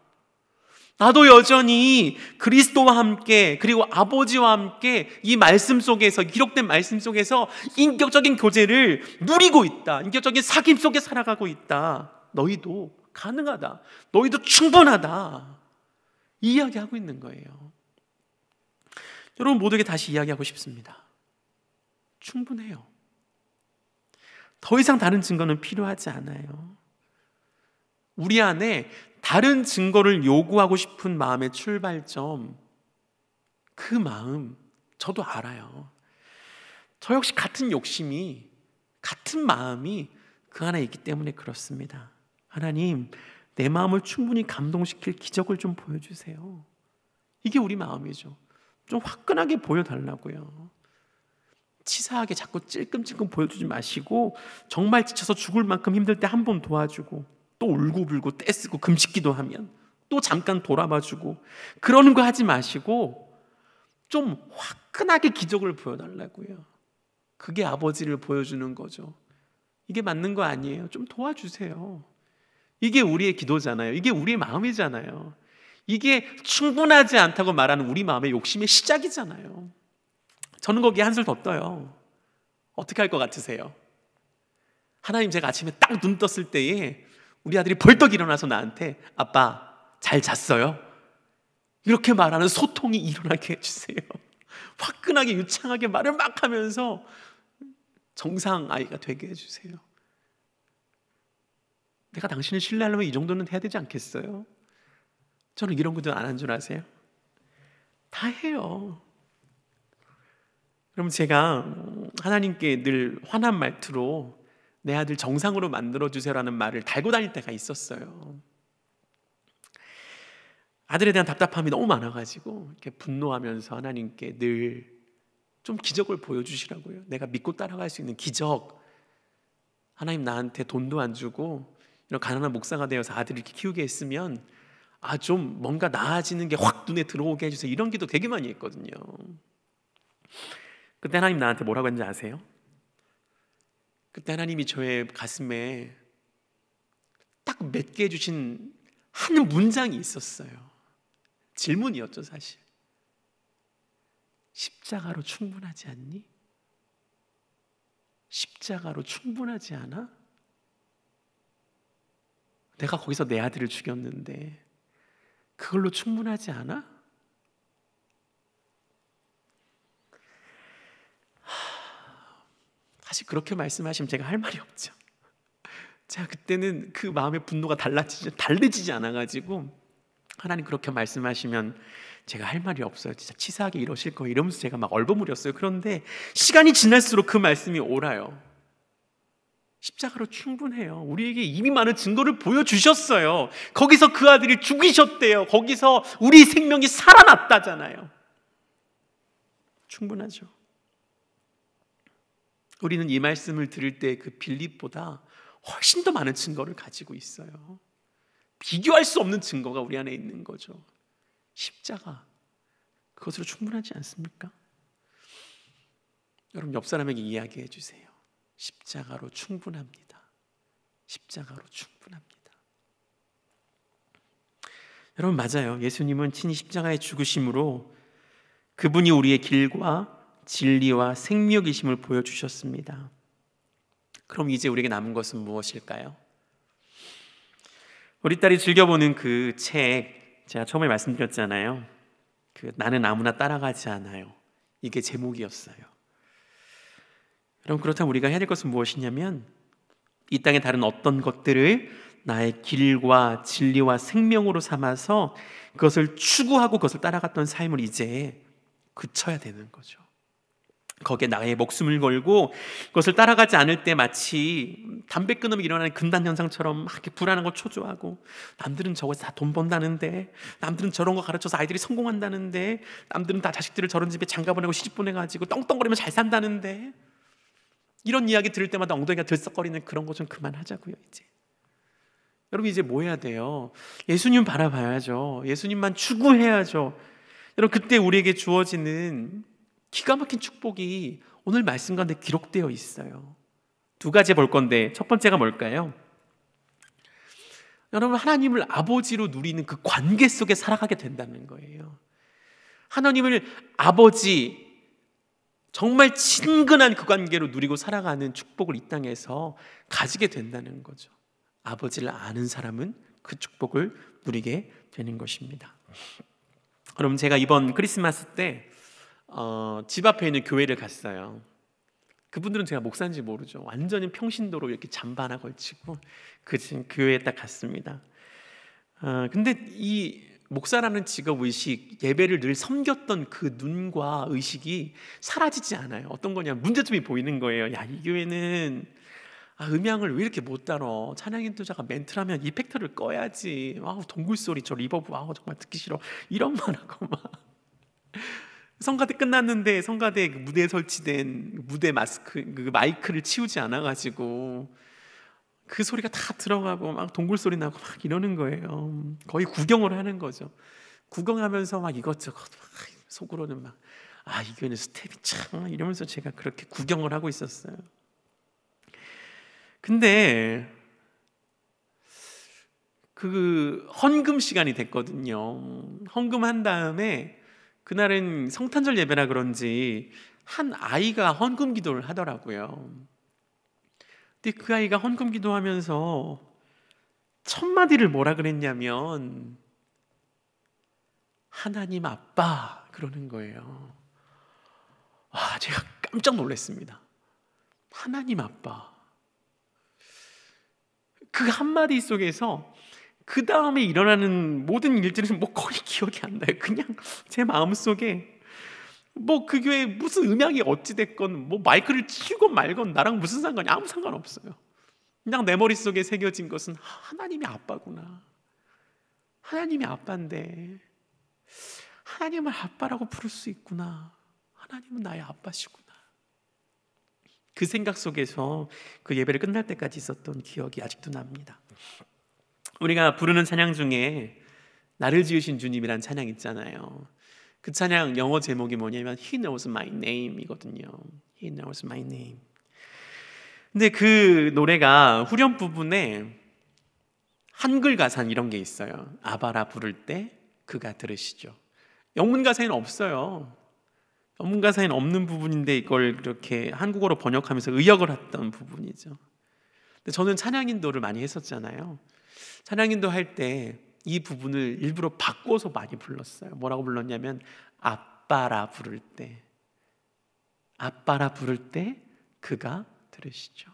나도 여전히 그리스도와 함께 그리고 아버지와 함께 이 말씀 속에서, 기록된 말씀 속에서 인격적인 교제를 누리고 있다. 인격적인 사귐 속에 살아가고 있다. 너희도 가능하다. 너희도 충분하다. 이 이야기하고 있는 거예요. 여러분 모두에게 다시 이야기하고 싶습니다. 충분해요. 더 이상 다른 증거는 필요하지 않아요. 우리 안에 다른 증거를 요구하고 싶은 마음의 출발점, 그 마음 저도 알아요. 저 역시 같은 욕심이, 같은 마음이 그 안에 있기 때문에 그렇습니다. 하나님, 내 마음을 충분히 감동시킬 기적을 좀 보여주세요. 이게 우리 마음이죠. 좀 화끈하게 보여달라고요. 치사하게 자꾸 찔끔찔끔 보여주지 마시고 정말 지쳐서 죽을 만큼 힘들 때 한 번 도와주고 또 울고불고 떼쓰고 금식기도 하면 또 잠깐 돌아봐주고 그러는 거 하지 마시고 좀 화끈하게 기적을 보여달라고요. 그게 아버지를 보여주는 거죠. 이게 맞는 거 아니에요. 좀 도와주세요. 이게 우리의 기도잖아요. 이게 우리의 마음이잖아요. 이게 충분하지 않다고 말하는 우리 마음의 욕심의 시작이잖아요. 저는 거기에 한술 더 떠요. 어떻게 할 것 같으세요? 하나님, 제가 아침에 딱 눈 떴을 때에 우리 아들이 벌떡 일어나서 나한테 아빠 잘 잤어요? 이렇게 말하는 소통이 일어나게 해주세요. 화끈하게 유창하게 말을 막 하면서 정상 아이가 되게 해주세요. 내가 당신을 신뢰하려면 이 정도는 해야 되지 않겠어요? 저는 이런 것도 안 한 줄 아세요? 다 해요. 그럼 제가 하나님께 늘 환한 말투로 내 아들 정상으로 만들어주세요라는 말을 달고 다닐 때가 있었어요. 아들에 대한 답답함이 너무 많아가지고 이렇게 분노하면서 하나님께 늘 좀 기적을 보여주시라고요. 내가 믿고 따라갈 수 있는 기적. 하나님 나한테 돈도 안 주고 이런 가난한 목사가 되어서 아들을 이렇게 키우게 했으면 좀 뭔가 나아지는 게 확 눈에 들어오게 해주세요. 이런 기도 되게 많이 했거든요. 그때 하나님 나한테 뭐라고 했는지 아세요? 그때 하나님이 저의 가슴에 딱 맺게 해주신 한 문장이 있었어요. 질문이었죠, 사실. 십자가로 충분하지 않니? 십자가로 충분하지 않아? 내가 거기서 내 아들을 죽였는데 그걸로 충분하지 않아? 사실 그렇게 말씀하시면 제가 할 말이 없죠. 제가 그때는 그 마음의 분노가 달래지지 않아가지고 하나님 그렇게 말씀하시면 제가 할 말이 없어요. 진짜 치사하게 이러실 거예요. 이러면서 제가 막 얼버무렸어요. 그런데 시간이 지날수록 그 말씀이 옳아요. 십자가로 충분해요. 우리에게 이미 많은 증거를 보여주셨어요. 거기서 그 아들이 죽이셨대요. 거기서 우리 생명이 살아났다잖아요. 충분하죠. 우리는 이 말씀을 들을 때 그 빌립보다 훨씬 더 많은 증거를 가지고 있어요. 비교할 수 없는 증거가 우리 안에 있는 거죠. 십자가, 그것으로 충분하지 않습니까? 여러분 옆 사람에게 이야기해 주세요. 십자가로 충분합니다. 십자가로 충분합니다. 여러분 맞아요. 예수님은 친히 십자가의 죽으심으로 그분이 우리의 길과 진리와 생명이심을 보여주셨습니다. 그럼 이제 우리에게 남은 것은 무엇일까요? 우리 딸이 즐겨보는 그 책, 제가 처음에 말씀드렸잖아요. 나는 아무나 따라가지 않아요. 이게 제목이었어요. 여러분 그렇다면 우리가 해야 될 것은 무엇이냐면 이 땅의 다른 어떤 것들을 나의 길과 진리와 생명으로 삼아서 그것을 추구하고 그것을 따라갔던 삶을 이제 그쳐야 되는 거죠. 거기에 나의 목숨을 걸고 그것을 따라가지 않을 때 마치 담배 끊으면 일어나는 금단 현상처럼 막 이렇게 불안한 걸 초조하고, 남들은 저거서 다 돈 번다는데, 남들은 저런 거 가르쳐서 아이들이 성공한다는데, 남들은 다 자식들을 저런 집에 장가 보내고 시집 보내가지고 떵떵거리면 잘 산다는데, 이런 이야기 들을 때마다 엉덩이가 들썩거리는 그런 거 좀 그만하자고요. 이제 여러분 이제 뭐 해야 돼요? 예수님 바라봐야죠. 예수님만 추구해야죠. 여러분 그때 우리에게 주어지는 기가 막힌 축복이 오늘 말씀 가운데 기록되어 있어요. 두 가지 볼 건데 첫 번째가 뭘까요? 여러분 하나님을 아버지로 누리는 그 관계 속에 살아가게 된다는 거예요. 하나님을 아버지, 정말 친근한 그 관계로 누리고 살아가는 축복을 이 땅에서 가지게 된다는 거죠. 아버지를 아는 사람은 그 축복을 누리게 되는 것입니다. 그럼 제가 이번 크리스마스 때 집 앞에 있는 교회를 갔어요. 그분들은 제가 목사인지 모르죠. 완전히 평신도로 이렇게 잠바 하나 걸치고 그 교회에 딱 갔습니다. 근데 이 목사라는 직업 의식, 예배를 늘 섬겼던 그 눈과 의식이 사라지지 않아요. 어떤 거냐면 문제점이 보이는 거예요. 야, 이 교회는 음향을 왜 이렇게 못 다뤄? 찬양 인도자가 멘트를 하면 이펙터를 꺼야지. 동굴 소리, 저 리버브, 정말 듣기 싫어. 이런 말 하고 막. 성가대 끝났는데 성가대 무대에 설치된 무대 마스크, 그 마이크를 치우지 않아가지고 그 소리가 다 들어가고 막 동굴 소리 나고 막 이러는 거예요. 거의 구경을 하는 거죠. 구경하면서 막 이것저것 속으로는 막 이 교회는 스텝이 참 이러면서 제가 그렇게 구경을 하고 있었어요. 근데 그 헌금 시간이 됐거든요. 헌금한 다음에 그날은 성탄절 예배라 그런지 한 아이가 헌금 기도를 하더라고요. 근데 그 아이가 헌금 기도하면서 첫 마디를 뭐라 그랬냐면 하나님 아빠 그러는 거예요. 제가 깜짝 놀랐습니다. 하나님 아빠. 그 한마디 속에서 그 다음에 일어나는 모든 일들은 거의 기억이 안 나요. 그냥 제 마음속에 그 교회 무슨 음향이 어찌됐건 마이크를 치우건 말건 나랑 무슨 상관이 아무 상관없어요. 그냥 내 머릿속에 새겨진 것은 하나님이 아빠구나. 하나님이 아빠인데 하나님을 아빠라고 부를 수 있구나. 하나님은 나의 아빠시구나. 그 생각 속에서 그 예배를 끝날 때까지 있었던 기억이 아직도 납니다. 우리가 부르는 찬양 중에 나를 지으신 주님이란 찬양 있잖아요. 그 찬양 영어 제목이 뭐냐면 He knows my name 이거든요. He knows my name. 근데 그 노래가 후렴 부분에 한글 가사는 이런 게 있어요. 아바라 부를 때 그가 들으시죠. 영문 가사에는 없어요. 영문 가사에는 없는 부분인데 이걸 그렇게 한국어로 번역하면서 의역을 했던 부분이죠. 근데 저는 찬양인도를 많이 했었잖아요. 찬양인도 할 때 이 부분을 일부러 바꿔서 많이 불렀어요. 뭐라고 불렀냐면 아빠라 부를 때, 아빠라 부를 때 그가 들으시죠.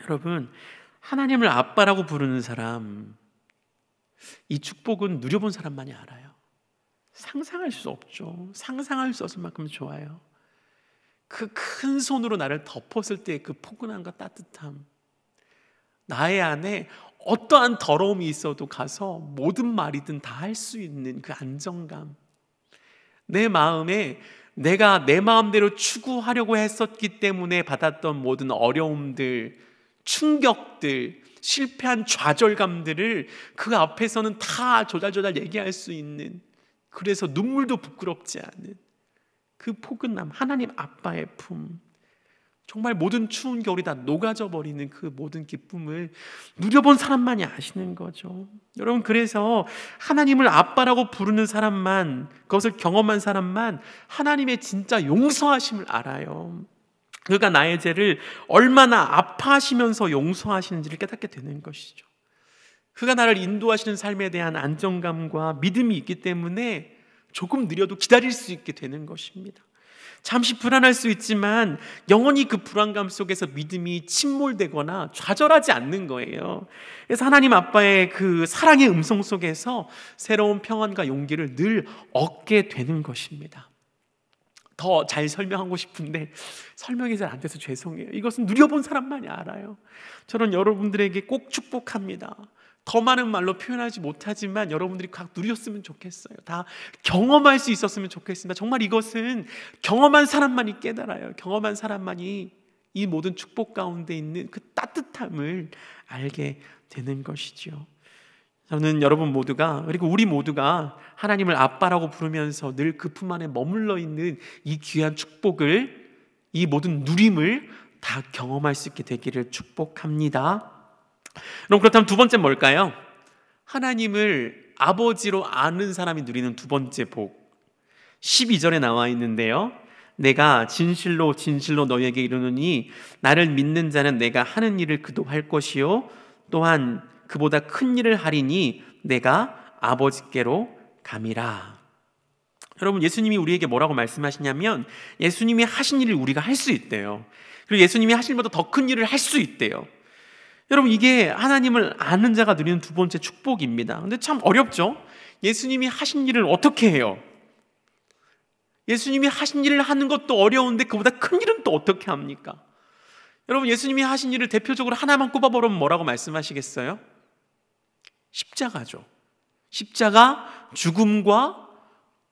여러분, 하나님을 아빠라고 부르는 사람, 이 축복은 누려본 사람만이 알아요. 상상할 수 없죠. 상상할 수 없을 만큼 좋아요. 그 큰 손으로 나를 덮었을 때 그 포근함과 따뜻함, 나의 안에 어떠한 더러움이 있어도 가서 모든 말이든 다 할 수 있는 그 안정감, 내 마음에 내가 내 마음대로 추구하려고 했었기 때문에 받았던 모든 어려움들, 충격들, 실패한 좌절감들을 그 앞에서는 다 조잘조잘 얘기할 수 있는, 그래서 눈물도 부끄럽지 않은 그 포근함, 하나님 아빠의 품, 정말 모든 추운 겨울이 다 녹아져 버리는 그 모든 기쁨을 누려본 사람만이 아시는 거죠. 여러분, 그래서 하나님을 아빠라고 부르는 사람만, 그것을 경험한 사람만 하나님의 진짜 용서하심을 알아요. 그가 나의 죄를 얼마나 아파하시면서 용서하시는지를 깨닫게 되는 것이죠. 그가 나를 인도하시는 삶에 대한 안정감과 믿음이 있기 때문에 조금 느려도 기다릴 수 있게 되는 것입니다. 잠시 불안할 수 있지만 영원히 그 불안감 속에서 믿음이 침몰되거나 좌절하지 않는 거예요. 그래서 하나님 아빠의 그 사랑의 음성 속에서 새로운 평안과 용기를 늘 얻게 되는 것입니다. 더 잘 설명하고 싶은데 설명이 잘 안 돼서 죄송해요. 이것은 누려본 사람만이 알아요. 저는 여러분들에게 꼭 축복합니다. 더 많은 말로 표현하지 못하지만 여러분들이 각 누렸으면 좋겠어요. 다 경험할 수 있었으면 좋겠습니다. 정말 이것은 경험한 사람만이 깨달아요. 경험한 사람만이 이 모든 축복 가운데 있는 그 따뜻함을 알게 되는 것이죠. 저는 여러분 모두가, 그리고 우리 모두가 하나님을 아빠라고 부르면서 늘 그 품 안에 머물러 있는 이 귀한 축복을, 이 모든 누림을 다 경험할 수 있게 되기를 축복합니다. 그럼 그렇다면 두 번째 뭘까요? 하나님을 아버지로 아는 사람이 누리는 두 번째 복, 12절에 나와 있는데요. 내가 진실로 진실로 너희에게 이르노니 나를 믿는 자는 내가 하는 일을 그도 할 것이요 또한 그보다 큰 일을 하리니 내가 아버지께로 감이라. 여러분, 예수님이 우리에게 뭐라고 말씀하시냐면 예수님이 하신 일을 우리가 할 수 있대요. 그리고 예수님이 하신 일보다 더 큰 일을 할 수 있대요. 여러분, 이게 하나님을 아는 자가 누리는 두 번째 축복입니다. 근데 참 어렵죠? 예수님이 하신 일을 어떻게 해요? 예수님이 하신 일을 하는 것도 어려운데 그보다 큰 일은 또 어떻게 합니까? 여러분, 예수님이 하신 일을 대표적으로 하나만 꼽아보면 뭐라고 말씀하시겠어요? 십자가죠. 십자가, 죽음과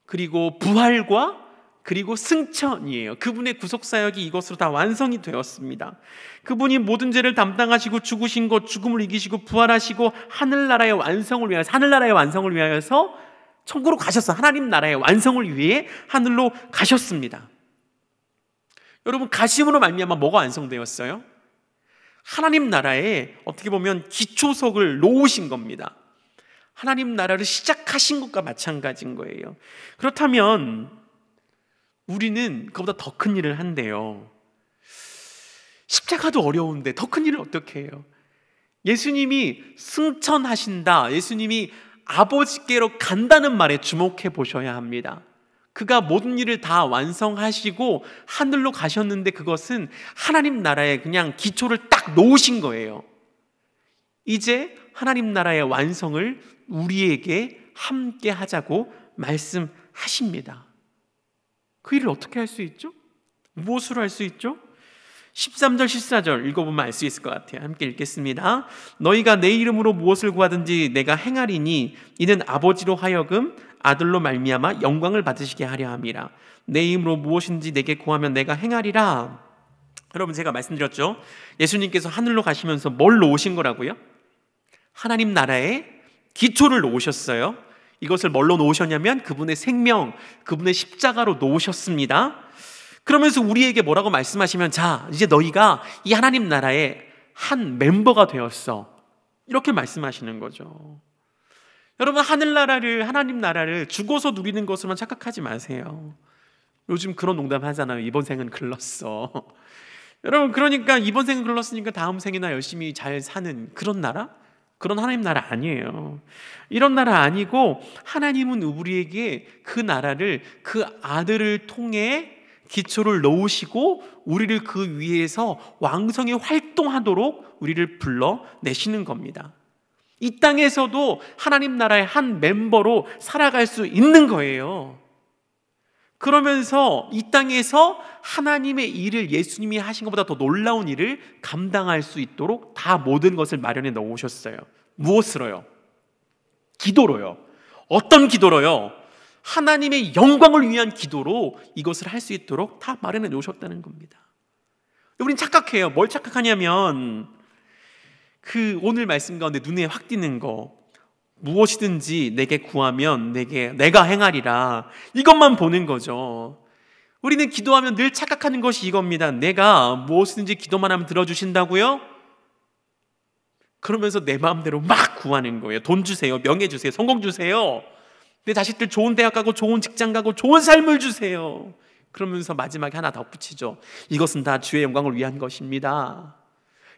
그리고 부활과 그리고 승천이에요. 그분의 구속사역이 이것으로 다 완성이 되었습니다. 그분이 모든 죄를 담당하시고 죽으신 것, 죽음을 이기시고 부활하시고 하늘나라의 완성을 위하여서 천국으로 가셨어. 하나님 나라의 완성을 위해 하늘로 가셨습니다. 여러분, 가심으로 말미암아 뭐가 완성되었어요? 하나님 나라에 어떻게 보면 기초석을 놓으신 겁니다. 하나님 나라를 시작하신 것과 마찬가지인 거예요. 그렇다면 우리는 그보다 더 큰 일을 한대요. 십자가도 어려운데 더 큰 일을 어떻게 해요? 예수님이 승천하신다, 예수님이 아버지께로 간다는 말에 주목해 보셔야 합니다. 그가 모든 일을 다 완성하시고 하늘로 가셨는데 그것은 하나님 나라에 그냥 기초를 딱 놓으신 거예요. 이제 하나님 나라의 완성을 우리에게 함께 하자고 말씀하십니다. 그 일을 어떻게 할 수 있죠? 무엇으로 할 수 있죠? 13절 14절 읽어보면 알 수 있을 것 같아요. 함께 읽겠습니다. 너희가 내 이름으로 무엇을 구하든지 내가 행하리니 이는 아버지로 하여금 아들로 말미암아 영광을 받으시게 하려 함이라. 내 이름으로 무엇인지 내게 구하면 내가 행하리라. 여러분, 제가 말씀드렸죠, 예수님께서 하늘로 가시면서 뭘 놓으신 거라고요? 하나님 나라의 기초를 놓으셨어요. 이것을 뭘로 놓으셨냐면 그분의 생명, 그분의 십자가로 놓으셨습니다. 그러면서 우리에게 뭐라고 말씀하시면, 자, 이제 너희가 이 하나님 나라의 한 멤버가 되었어, 이렇게 말씀하시는 거죠. 여러분, 하나님 나라를 죽어서 누리는 것으로만 착각하지 마세요. 요즘 그런 농담 하잖아요. 이번 생은 글렀어. 여러분, 그러니까 이번 생은 글렀으니까 다음 생이나 열심히 잘 사는 그런 나라? 그런 하나님 나라 아니에요. 이런 나라 아니고, 하나님은 우리에게 그 나라를, 그 아들을 통해 기초를 놓으시고 우리를 그 위에서 왕성히 활동하도록 우리를 불러내시는 겁니다. 이 땅에서도 하나님 나라의 한 멤버로 살아갈 수 있는 거예요. 그러면서 이 땅에서 하나님의 일을, 예수님이 하신 것보다 더 놀라운 일을 감당할 수 있도록 다 모든 것을 마련해 놓으셨어요. 무엇으로요? 기도로요. 어떤 기도로요? 하나님의 영광을 위한 기도로 이것을 할 수 있도록 다 마련해 놓으셨다는 겁니다. 우린 착각해요. 뭘 착각하냐면, 오늘 말씀 가운데 눈에 확 띄는 거, 무엇이든지 내게 구하면 내가 행하리라, 이것만 보는 거죠. 우리는 기도하면 늘 착각하는 것이 이겁니다. 내가 무엇이든지 기도만 하면 들어주신다고요? 그러면서 내 마음대로 막 구하는 거예요. 돈 주세요, 명예 주세요, 성공 주세요, 내 자식들 좋은 대학 가고 좋은 직장 가고 좋은 삶을 주세요. 그러면서 마지막에 하나 덧붙이죠. 이것은 다 주의 영광을 위한 것입니다.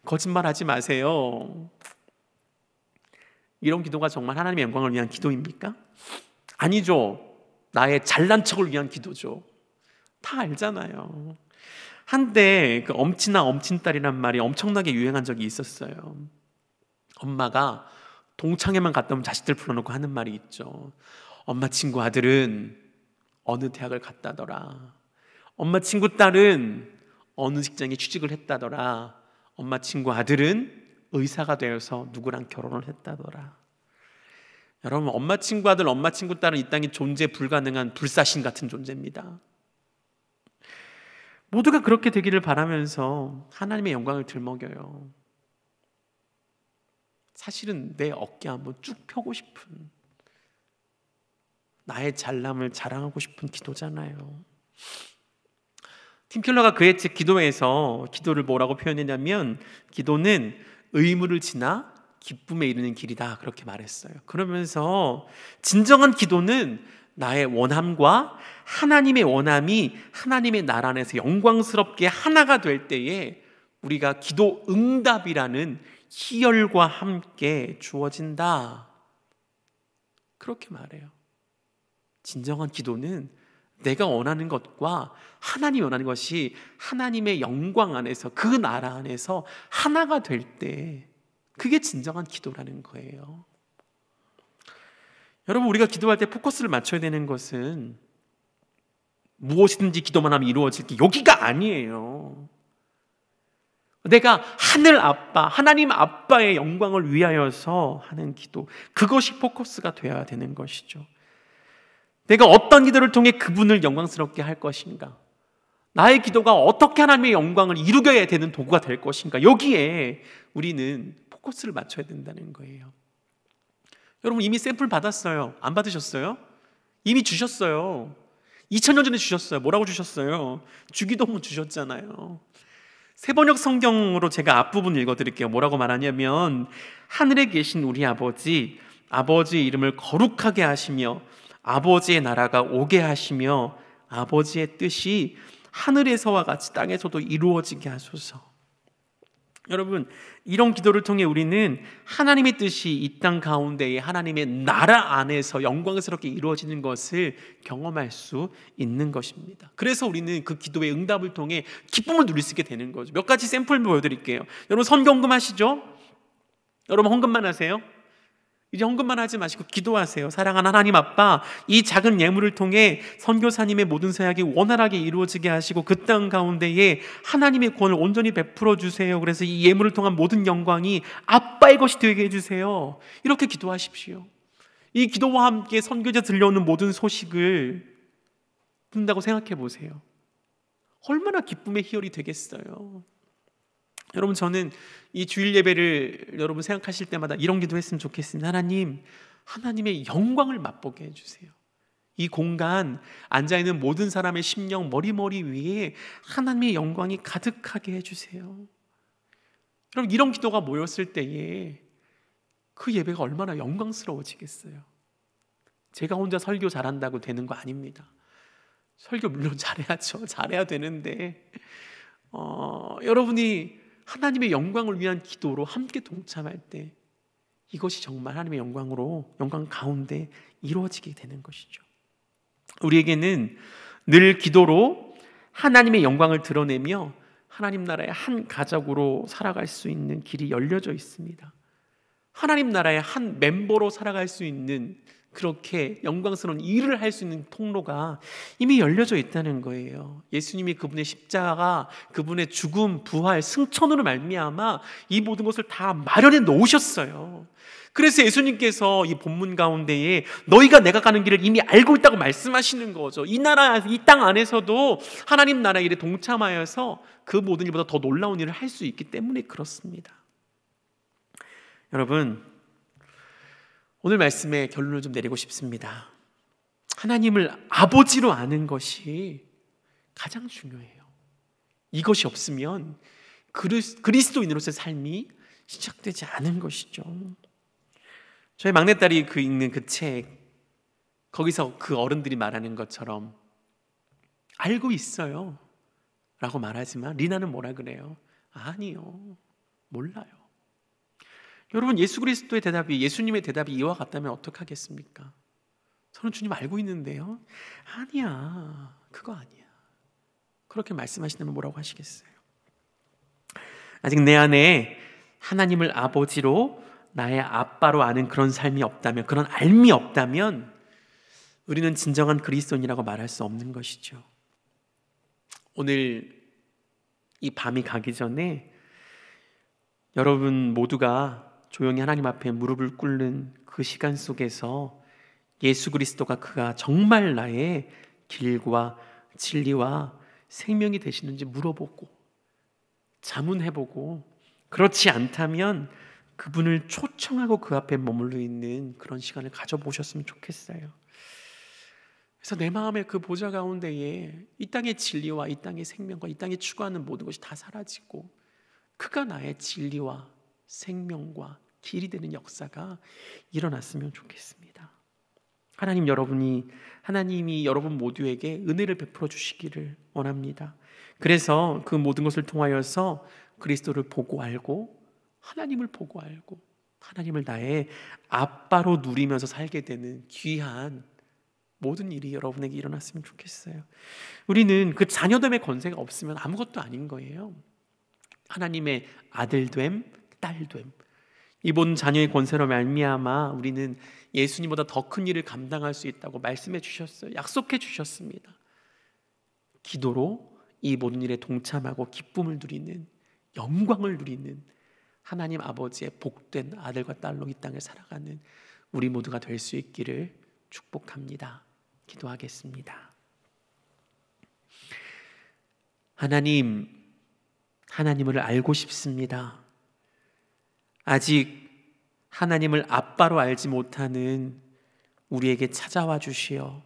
거짓말하지 마세요. 이런 기도가 정말 하나님의 영광을 위한 기도입니까? 아니죠. 나의 잘난 척을 위한 기도죠. 다 알잖아요. 한때 그 엄친아 엄친딸이란 말이 엄청나게 유행한 적이 있었어요. 엄마가 동창회만 갔다 오면 자식들 불러놓고 하는 말이 있죠. 엄마 친구 아들은 어느 대학을 갔다더라. 엄마 친구 딸은 어느 직장에 취직을 했다더라. 엄마 친구 아들은 의사가 되어서 누구랑 결혼을 했다더라. 여러분, 엄마 친구 아들, 엄마 친구 딸은 이 땅에 존재 불가능한 불사신 같은 존재입니다. 모두가 그렇게 되기를 바라면서 하나님의 영광을 들먹여요. 사실은 내 어깨 한번 쭉 펴고 싶은, 나의 잘남을 자랑하고 싶은 기도잖아요. 팀 켈러가 그의 책 기도에서 기도를 뭐라고 표현했냐면, 기도는 의무를 지나 기쁨에 이르는 길이다, 그렇게 말했어요. 그러면서 진정한 기도는 나의 원함과 하나님의 원함이 하나님의 나라 안에서 영광스럽게 하나가 될 때에 우리가 기도 응답이라는 희열과 함께 주어진다, 그렇게 말해요. 진정한 기도는 내가 원하는 것과 하나님이 원하는 것이 하나님의 영광 안에서, 그 나라 안에서 하나가 될 때, 그게 진정한 기도라는 거예요. 여러분, 우리가 기도할 때 포커스를 맞춰야 되는 것은 무엇이든지 기도만 하면 이루어질 게 여기가 아니에요. 내가 하늘 아빠, 하나님 아빠의 영광을 위하여서 하는 기도, 그것이 포커스가 되어야 되는 것이죠. 내가 어떤 기도를 통해 그분을 영광스럽게 할 것인가, 나의 기도가 어떻게 하나님의 영광을 이루게 되는 도구가 될 것인가, 여기에 우리는 포커스를 맞춰야 된다는 거예요. 여러분, 이미 샘플 받았어요? 안 받으셨어요? 이미 주셨어요. 2000년 전에 주셨어요. 뭐라고 주셨어요? 주기도문 주셨잖아요. 새번역 성경으로 제가 앞부분 읽어드릴게요. 뭐라고 말하냐면, 하늘에 계신 우리 아버지, 아버지의 이름을 거룩하게 하시며 아버지의 나라가 오게 하시며 아버지의 뜻이 하늘에서와 같이 땅에서도 이루어지게 하소서. 여러분, 이런 기도를 통해 우리는 하나님의 뜻이 이 땅 가운데에 하나님의 나라 안에서 영광스럽게 이루어지는 것을 경험할 수 있는 것입니다. 그래서 우리는 그 기도의 응답을 통해 기쁨을 누릴 수 있게 되는 거죠. 몇 가지 샘플 보여드릴게요. 여러분, 선경금 하시죠? 여러분, 헌금만 하세요? 이제 헌금만 하지 마시고 기도하세요. 사랑하는 하나님 아빠, 이 작은 예물을 통해 선교사님의 모든 사역이 원활하게 이루어지게 하시고 그 땅 가운데에 하나님의 구원을 온전히 베풀어 주세요. 그래서 이 예물을 통한 모든 영광이 아빠의 것이 되게 해주세요. 이렇게 기도하십시오. 이 기도와 함께 선교제 들려오는 모든 소식을 듣는다고 생각해 보세요. 얼마나 기쁨의 희열이 되겠어요. 여러분, 저는 이 주일 예배를 여러분 생각하실 때마다 이런 기도했으면 좋겠습니다. 하나님, 하나님의 영광을 맛보게 해주세요. 이 공간 앉아있는 모든 사람의 심령 머리 위에 하나님의 영광이 가득하게 해주세요. 여러분, 이런 기도가 모였을 때에 그 예배가 얼마나 영광스러워지겠어요. 제가 혼자 설교 잘한다고 되는 거 아닙니다. 설교 물론 잘해야죠. 잘해야 되는데 여러분이 하나님의 영광을 위한 기도로 함께 동참할 때 이것이 정말 하나님의 영광 가운데 이루어지게 되는 것이죠. 우리에게는 늘 기도로 하나님의 영광을 드러내며 하나님 나라의 한 가족으로 살아갈 수 있는 길이 열려져 있습니다. 하나님 나라의 한 멤버로 살아갈 수 있는, 그렇게 영광스러운 일을 할 수 있는 통로가 이미 열려져 있다는 거예요. 예수님이 그분의 십자가, 그분의 죽음, 부활, 승천으로 말미암아 이 모든 것을 다 마련해 놓으셨어요. 그래서 예수님께서 이 본문 가운데에 너희가 내가 가는 길을 이미 알고 있다고 말씀하시는 거죠. 이 나라, 이 땅 안에서도 하나님 나라 일에 동참하여서 그 모든 일보다 더 놀라운 일을 할 수 있기 때문에 그렇습니다. 여러분, 오늘 말씀의 결론을 좀 내리고 싶습니다. 하나님을 아버지로 아는 것이 가장 중요해요. 이것이 없으면 그리스도인으로서의 삶이 시작되지 않은 것이죠. 저희 막내딸이 읽는 그 책, 거기서 그 어른들이 말하는 것처럼 알고 있어요 라고 말하지만 리나는 뭐라 그래요? 아니요, 몰라요. 여러분, 예수 그리스도의 대답이, 예수님의 대답이 이와 같다면 어떡하겠습니까? 저는 주님 알고 있는데요. 아니야, 그거 아니야. 그렇게 말씀하신다면 뭐라고 하시겠어요? 아직 내 안에 하나님을 아버지로, 나의 아빠로 아는 그런 삶이 없다면, 그런 알미 없다면 우리는 진정한 그리스도인이라고 말할 수 없는 것이죠. 오늘 이 밤이 가기 전에 여러분 모두가 조용히 하나님 앞에 무릎을 꿇는 그 시간 속에서 예수 그리스도가 그가 정말 나의 길과 진리와 생명이 되시는지 물어보고 자문해보고, 그렇지 않다면 그분을 초청하고 그 앞에 머물러 있는 그런 시간을 가져보셨으면 좋겠어요. 그래서 내 마음의 그 보좌 가운데에 이 땅의 진리와 이 땅의 생명과 이 땅에 추구하는 모든 것이 다 사라지고 그가 나의 진리와 생명과 길이 되는 역사가 일어났으면 좋겠습니다. 하나님이 여러분 모두에게 은혜를 베풀어 주시기를 원합니다. 그래서 그 모든 것을 통하여서 그리스도를 보고 알고, 하나님을 보고 알고, 하나님을 나의 아빠로 누리면서 살게 되는 귀한 모든 일이 여러분에게 일어났으면 좋겠어요. 우리는 그 자녀됨의 권세가 없으면 아무것도 아닌 거예요. 하나님의 아들됨, 딸됨, 이 모든 자녀의 권세로 말미암아 우리는 예수님보다 더 큰 일을 감당할 수 있다고 말씀해 주셨어요. 약속해 주셨습니다. 기도로 이 모든 일에 동참하고 기쁨을 누리는, 영광을 누리는 하나님 아버지의 복된 아들과 딸로 이 땅을 살아가는 우리 모두가 될 수 있기를 축복합니다. 기도하겠습니다. 하나님을 알고 싶습니다. 아직 하나님을 아빠로 알지 못하는 우리에게 찾아와 주시어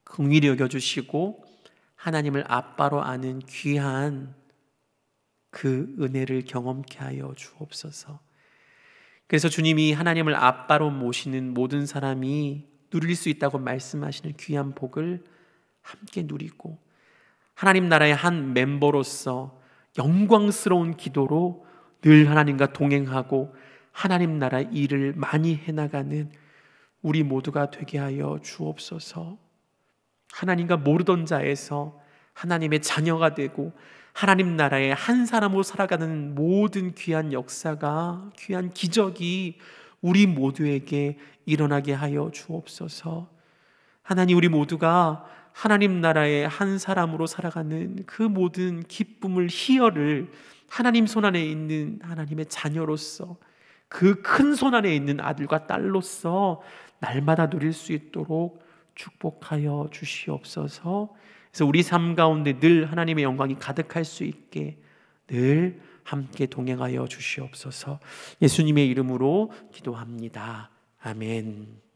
긍휼히 여겨주시고 하나님을 아빠로 아는 귀한 그 은혜를 경험케 하여 주옵소서. 그래서 주님이 하나님을 아빠로 모시는 모든 사람이 누릴 수 있다고 말씀하시는 귀한 복을 함께 누리고 하나님 나라의 한 멤버로서 영광스러운 기도로 늘 하나님과 동행하고 하나님 나라 일을 많이 해나가는 우리 모두가 되게 하여 주옵소서. 하나님과 모르던 자에서 하나님의 자녀가 되고 하나님 나라의 한 사람으로 살아가는 모든 귀한 역사가, 귀한 기적이 우리 모두에게 일어나게 하여 주옵소서. 하나님, 우리 모두가 하나님 나라의 한 사람으로 살아가는 그 모든 기쁨을, 희열을 하나님 손안에 있는 하나님의 자녀로서, 그 큰 손안에 있는 아들과 딸로서 날마다 누릴 수 있도록 축복하여 주시옵소서. 그래서 우리 삶 가운데 늘 하나님의 영광이 가득할 수 있게 늘 함께 동행하여 주시옵소서. 예수님의 이름으로 기도합니다. 아멘.